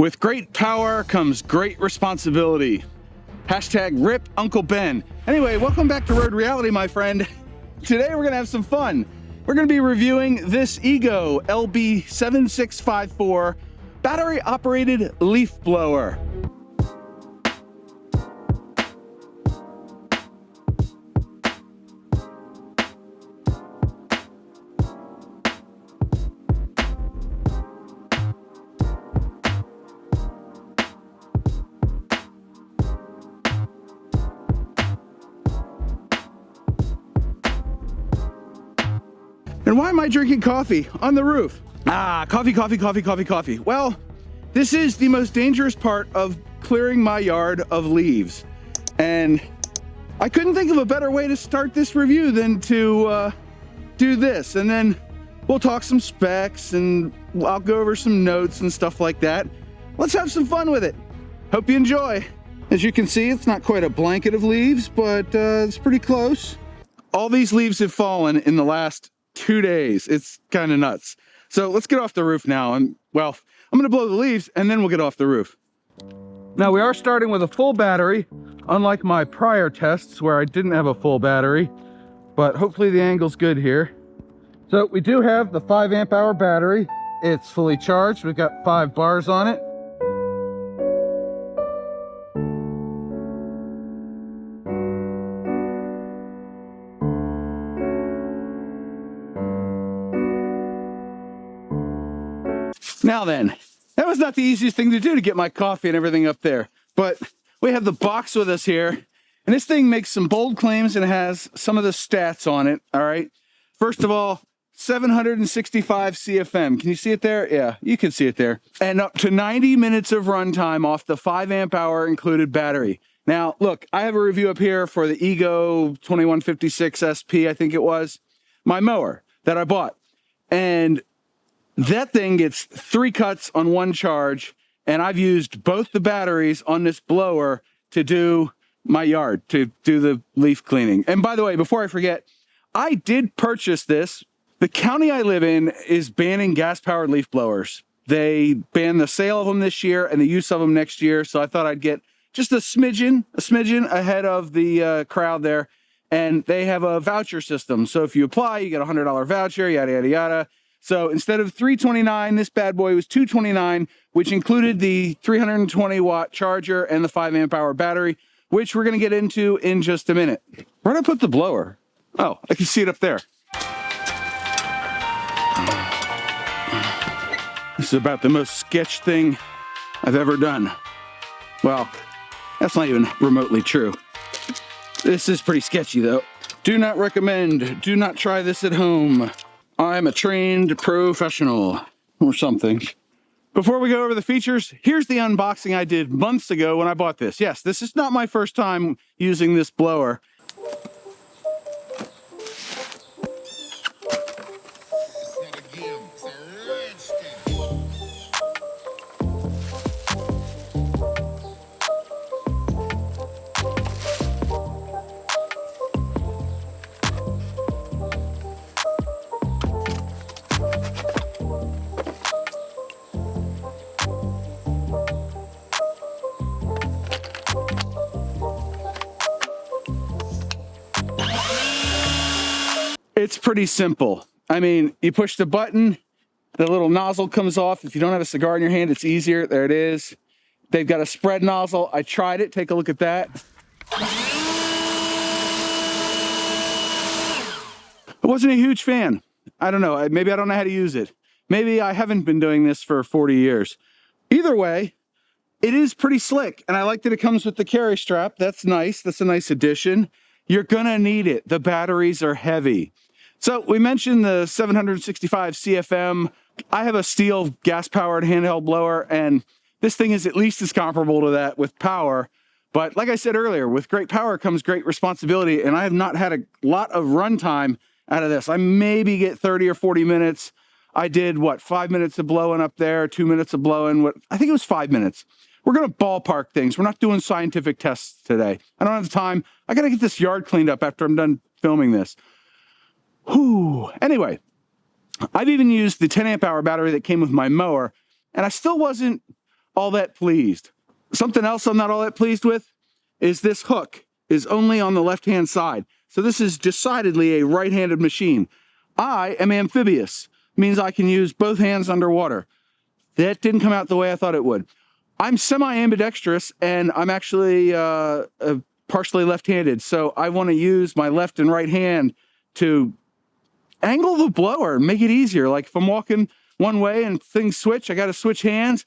With great power comes great responsibility. Hashtag rip Uncle Ben. Anyway, welcome back to Road Reality, my friend. Today we're gonna have some fun. We're gonna be reviewing this Ego LB7654 battery operated leaf blower. And why am I drinking coffee on the roof? Coffee. Well, this is the most dangerous part of clearing my yard of leaves. And I couldn't think of a better way to start this review than to do this. And then we'll talk some specs and I'll go over some notes and stuff like that. Let's have some fun with it. Hope you enjoy. As you can see, it's not quite a blanket of leaves, but it's pretty close. All these leaves have fallen in the last 2 days. It's kind of nuts. So let's get off the roof now. And well, I'm gonna blow the leaves and then we'll get off the roof. Now we are starting with a full battery, unlike my prior tests where I didn't have a full battery, but hopefully the angle's good here. So we do have the 5 amp hour battery. It's fully charged. We've got 5 bars on it. Now then, that was not the easiest thing to do to get my coffee and everything up there, but we have the box with us here, and this thing makes some bold claims and it has some of the stats on it, all right? First of all, 765 CFM. Can you see it there? Yeah, you can see it there. And up to 90 minutes of runtime off the 5 amp hour included battery. Now, look, I have a review up here for the Ego 2156 SP, I think it was, my mower that I bought. And that thing gets 3 cuts on 1 charge, and I've used both the batteries on this blower to do my yard, to do the leaf cleaning. And by the way, before I forget, I did purchase this. The county I live in is banning gas-powered leaf blowers. They banned the sale of them this year and the use of them next year, so I thought I'd get just a smidgen ahead of the crowd there. And they have a voucher system, so if you apply, you get a $100 voucher, yada, yada, yada. So instead of $329, this bad boy was $229, which included the 320 watt charger and the 5 amp hour battery, which we're going to get into in just a minute. Where did I put the blower? Oh, I can see it up there. This is about the most sketch thing I've ever done. Well, that's not even remotely true. This is pretty sketchy though. Do not recommend, do not try this at home. I'm a trained professional or something. Before we go over the features, here's the unboxing I did months ago when I bought this. Yes, this is not my first time using this blower. It's pretty simple. I mean, you push the button, the little nozzle comes off. If you don't have a cigar in your hand, it's easier. There it is. They've got a spread nozzle. I tried it. Take a look at that. I wasn't a huge fan. I don't know. Maybe I don't know how to use it. Maybe I haven't been doing this for 40 years. Either way, it is pretty slick. And I like that it comes with the carry strap. That's nice. That's a nice addition. You're gonna need it. The batteries are heavy. So we mentioned the 765 CFM. I have a steel gas-powered handheld blower, and this thing is at least as comparable to that with power. But like I said earlier, with great power comes great responsibility, and I have not had a lot of runtime out of this. I maybe get 30 or 40 minutes. I did, what, 5 minutes of blowing up there, 2 minutes of blowing, I think it was 5 minutes. We're gonna ballpark things. We're not doing scientific tests today. I don't have the time. I gotta get this yard cleaned up after I'm done filming this. Whew. Anyway, I've even used the 10 amp hour battery that came with my mower, and I still wasn't all that pleased. Something else I'm not all that pleased with is this hook is only on the left-hand side. So this is decidedly a right-handed machine. I am amphibious, means I can use both hands underwater. That didn't come out the way I thought it would. I'm semi-ambidextrous, and I'm actually partially left-handed, so I want to use my left and right hand to angle the blower and make it easier. Like if I'm walking one way and things switch, I got to switch hands.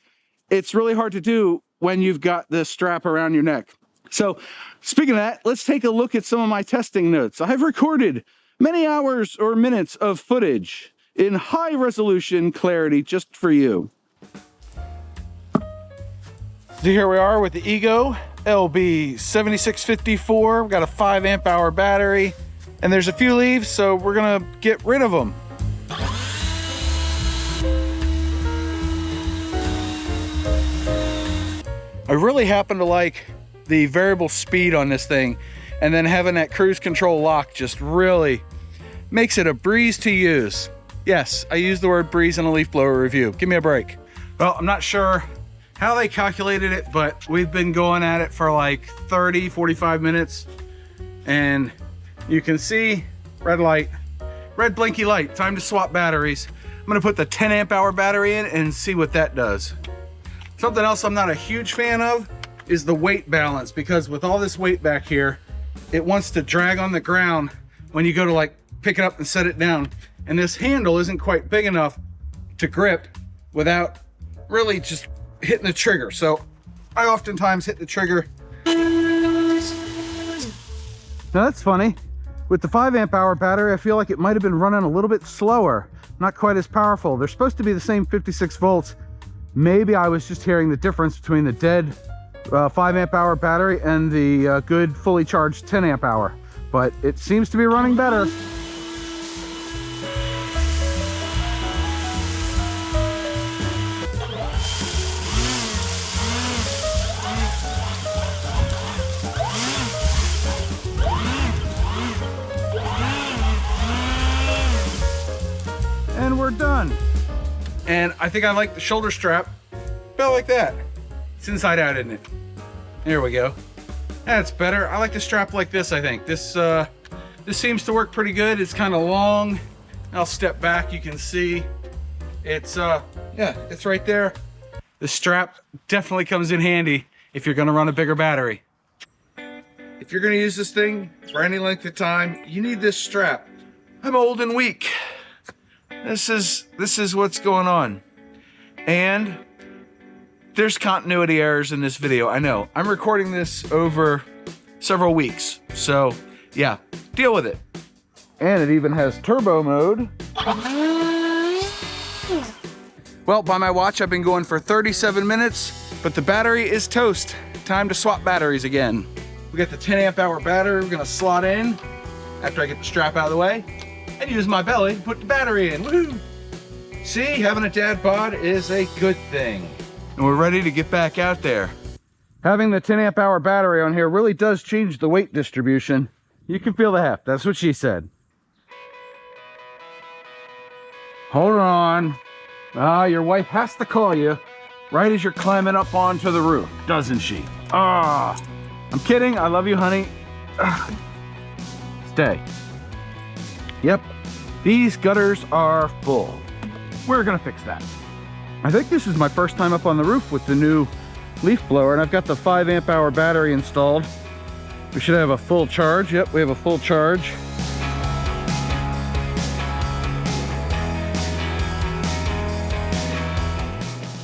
It's really hard to do when you've got the strap around your neck. So speaking of that, let's take a look at some of my testing notes. I have recorded many hours or minutes of footage in high resolution clarity just for you. So here we are with the Ego LB7654. We've got a 5 amp hour battery, and there's a few leaves, so we're gonna get rid of them. I really happen to like the variable speed on this thing, and then having that cruise control lock just really makes it a breeze to use. Yes, I use the word breeze in a leaf blower review. Give me a break. Well, I'm not sure how they calculated it, but we've been going at it for like 30, 45 minutes. And you can see red light, red blinky light, time to swap batteries. I'm gonna put the 10 amp hour battery in and see what that does. Something else I'm not a huge fan of is the weight balance, because with all this weight back here, it wants to drag on the ground when you go to like pick it up and set it down. And this handle isn't quite big enough to grip without really just hitting the trigger. So I oftentimes hit the trigger. Now that's funny. With the 5 amp hour battery, I feel like it might have been running a little bit slower, not quite as powerful. They're supposed to be the same 56 volts. Maybe I was just hearing the difference between the dead 5 amp hour battery and the good fully charged 10 amp hour, but it seems to be running better. And we're done. And I think I like the shoulder strap about like that. It's inside out, isn't it? There we go. That's better. I like the strap like this, I think. This seems to work pretty good. It's kind of long. I'll step back, you can see. It's, yeah, it's right there. The strap definitely comes in handy if you're gonna run a bigger battery. If you're gonna use this thing for any length of time, you need this strap. I'm old and weak. This is what's going on. And there's continuity errors in this video. I know. I'm recording this over several weeks. So yeah, deal with it. And it even has turbo mode. Well, by my watch, I've been going for 37 minutes, but the battery is toast. Time to swap batteries again. We got the 10 amp hour battery we're gonna slot in after I get the strap out of the way and use my belly to put the battery in. Woohoo! See, having a dad bod is a good thing. And we're ready to get back out there. Having the 10 amp hour battery on here really does change the weight distribution. You can feel the heft. That's what she said. Hold on. Your wife has to call you right as you're climbing up onto the roof, doesn't she? I'm kidding. I love you, honey. Stay. Yep. These gutters are full. We're gonna fix that. I think this is my first time up on the roof with the new leaf blower, and I've got the 5 amp hour battery installed. We should have a full charge. Yep, we have a full charge.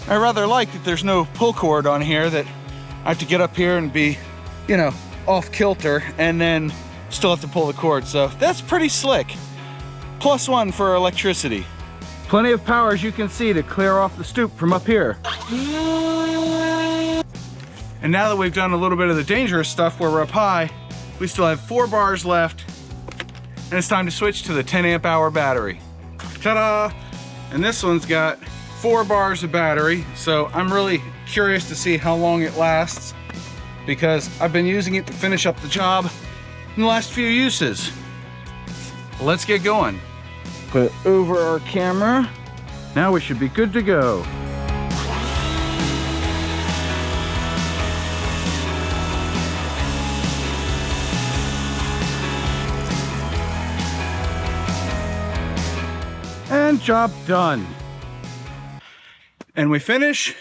I rather like that there's no pull cord on here, that I have to get up here and be, you know, off kilter and then still have to pull the cord. So that's pretty slick. +1 for electricity. Plenty of power, as you can see, to clear off the stoop from up here. And now that we've done a little bit of the dangerous stuff where we're up high, we still have 4 bars left, and it's time to switch to the 10 amp hour battery. Ta-da! And this one's got 4 bars of battery, so I'm really curious to see how long it lasts, because I've been using it to finish up the job in the last few uses. Let's get going. Put it over our camera. Now we should be good to go. job done. And we finish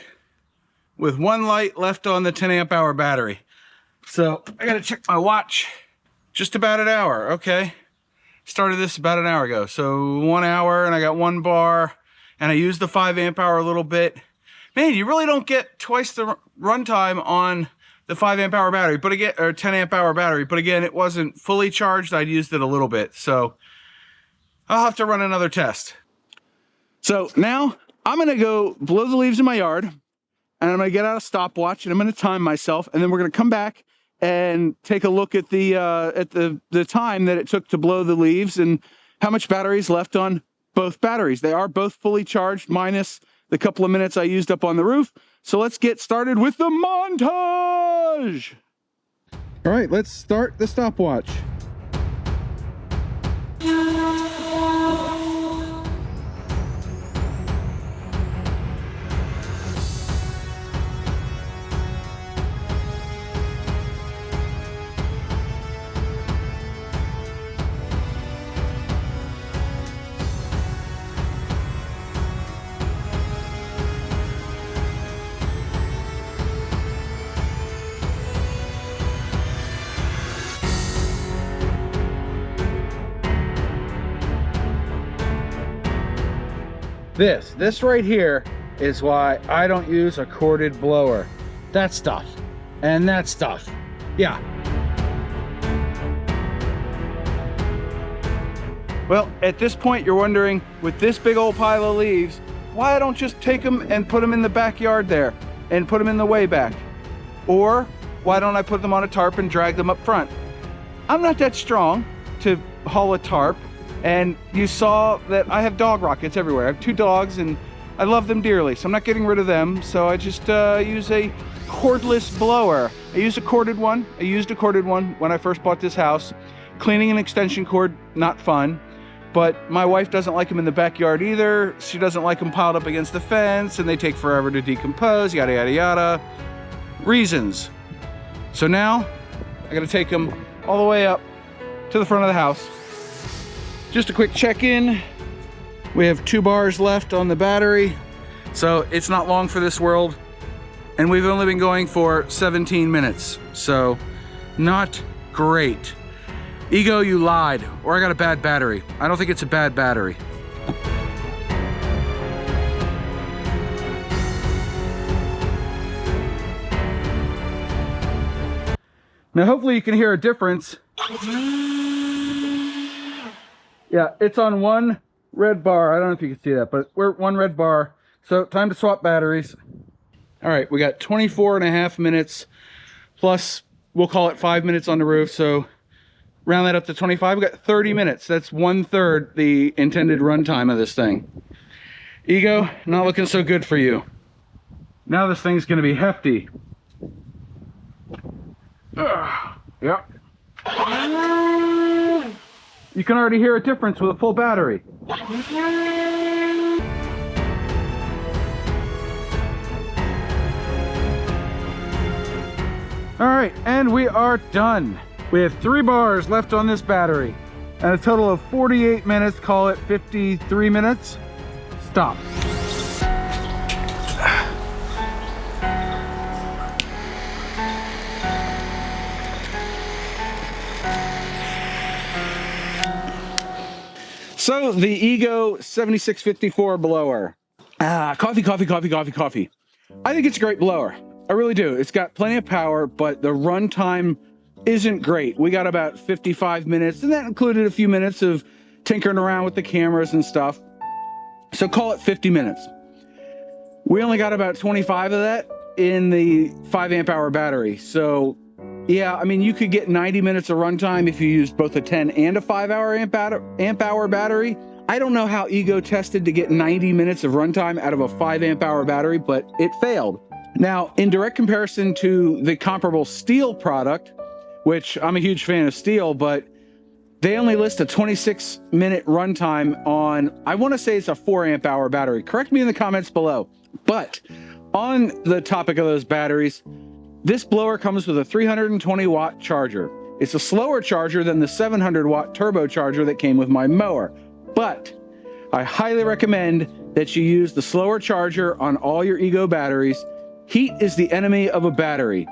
with one light left on the 10 amp hour battery. So I gotta check my watch. Just about an hour, okay. Started this about an hour ago. So 1 hour and I got 1 bar and I used the 5 amp hour a little bit. Man, you really don't get twice the runtime on the 5 amp hour battery, but again, or 10 amp hour battery. But again, it wasn't fully charged. I'd used it a little bit. So I'll have to run another test. So now I'm gonna go blow the leaves in my yard and I'm gonna get out a stopwatch and I'm gonna time myself, and then we're gonna come back and take a look at the time that it took to blow the leaves and how much battery is left on both batteries. They are both fully charged minus the couple of minutes I used up on the roof. So let's get started with the montage. All right, let's start the stopwatch. This right here is why I don't use a corded blower. That stuff and that stuff. Yeah. Well, at this point you're wondering, with this big old pile of leaves, why I don't just take them and put them in the backyard there and put them in the way back? Or why don't I put them on a tarp and drag them up front? I'm not that strong to haul a tarp. And you saw that I have dog rockets everywhere. I have 2 dogs and I love them dearly, so I'm not getting rid of them. So I just use a cordless blower. I used a corded one when I first bought this house. Cleaning an extension cord, not fun. But my wife doesn't like them in the backyard either. She doesn't like them piled up against the fence and they take forever to decompose, yada, yada, yada. Reasons. So now I gotta take them all the way up to the front of the house. Just a quick check-in. We have 2 bars left on the battery, so it's not long for this world. And we've only been going for 17 minutes, so not great. Ego, you lied, or I got a bad battery. I don't think it's a bad battery. Now hopefully you can hear a difference. Yeah, it's on 1 red bar. I don't know if you can see that, but we're 1 red bar. So time to swap batteries. All right, we got 24.5 minutes plus, we'll call it 5 minutes on the roof. So round that up to 25. We got 30 minutes. That's 1/3 the intended runtime of this thing. Ego, not looking so good for you. Now this thing's gonna be hefty. Yep. You can already hear a difference with a full battery. All right, and we are done. We have 3 bars left on this battery and a total of 48 minutes, call it 53 minutes. Stop. So the Ego 7654 blower. Coffee. I think it's a great blower. I really do. It's got plenty of power, but the runtime isn't great. We got about 55 minutes, and that included a few minutes of tinkering around with the cameras and stuff. So call it 50 minutes. We only got about 25 of that in the 5 amp hour battery. So yeah, I mean, you could get 90 minutes of runtime if you used both a 10 and a 5 hour amp hour battery. I don't know how Ego tested to get 90 minutes of runtime out of a 5 amp hour battery, but it failed. Now, in direct comparison to the comparable Steel product, which I'm a huge fan of Steel, but they only list a 26-minute runtime on, I want to say it's a 4 amp hour battery. Correct me in the comments below. But on the topic of those batteries, this blower comes with a 320 watt charger. It's a slower charger than the 700 watt turbocharger that came with my mower. But I highly recommend that you use the slower charger on all your Ego batteries. Heat is the enemy of a battery.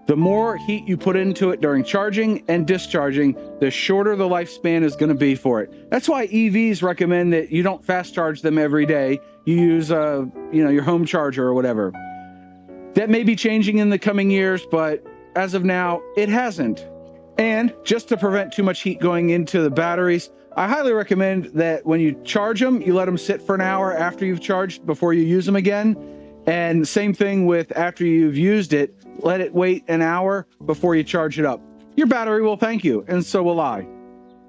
The more heat you put into it during charging and discharging, the shorter the lifespan is going to be for it. That's why EVs recommend that you don't fast charge them every day. You use your home charger or whatever. That may be changing in the coming years, but as of now, it hasn't. And just to prevent too much heat going into the batteries, I highly recommend that when you charge them, you let them sit for an hour after you've charged before you use them again. And same thing with after you've used it, let it wait an hour before you charge it up. Your battery will thank you, and so will I.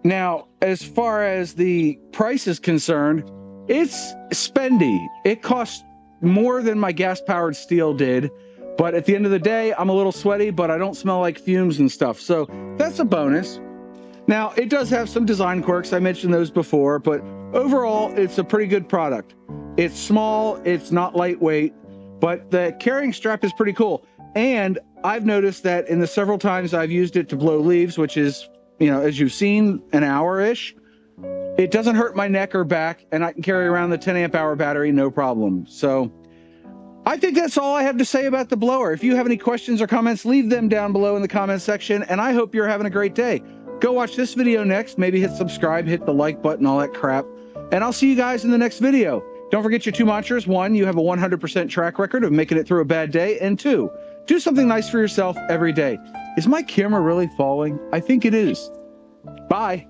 Now, as far as the price is concerned, it's spendy. It costs more than my gas-powered steel did, but at the end of the day, I'm a little sweaty, but I don't smell like fumes and stuff, so that's a bonus. Now, it does have some design quirks. I mentioned those before, but overall, it's a pretty good product. It's small, it's not lightweight, but the carrying strap is pretty cool. And I've noticed that in the several times I've used it to blow leaves, which is, as you've seen, an hour-ish, it doesn't hurt my neck or back, and I can carry around the 10 amp hour battery, no problem. So I think that's all I have to say about the blower. If you have any questions or comments, leave them down below in the comments section, and I hope you're having a great day. Go watch this video next, maybe hit subscribe, hit the like button, all that crap, and I'll see you guys in the next video. Don't forget your two mantras. 1, you have a 100% track record of making it through a bad day, and 2, do something nice for yourself every day. Is my camera really falling? I think it is. Bye.